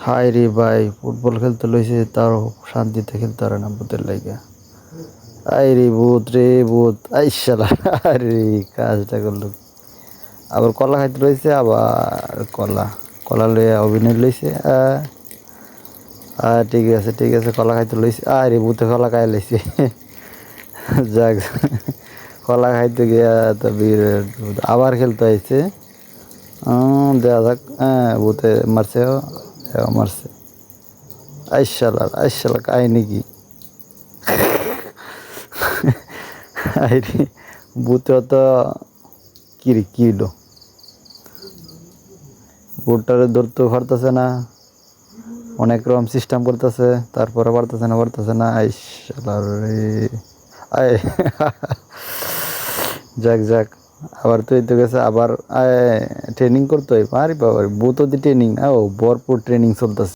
হায় রে ভাই, ফুটবল খেলতে লইছে তাও শান্তিতে খেলতে পারে না ভূতের লাইগা। আয় রে ভূত রে ভূত, আই শালা। আরে কাজটা করলো। আবার কলা খাইতে লইছে, আবার কলা কলা লইয়া অভিনয় লইছে। ঠিক আছে, কলা খাইতে লইছে। আরে ভূতে কলা খাই লইছে। যাক, কলা খাইতে গিয়া তো বীর আবার খেলতে আইছে। দেয়া যাক। হ্যাঁ, ভূতে মারছে, মারছে। আইসালা কাহিনী কি? আরে ভূতে তো কি হইলো? ভূতটারে ধরতেও পারতেছে না, অনেক রকম সিস্টেম করতেছে, তারপরে পারতেছে না। আইসালা রে। আয়, যাক যাক, আবার তো এই তো গেছে, আবার ট্রেনিং করতে হয়। আরে বাবা, ভূত ট্রেনিং, ও ভরপুর ট্রেনিং চলতেছে।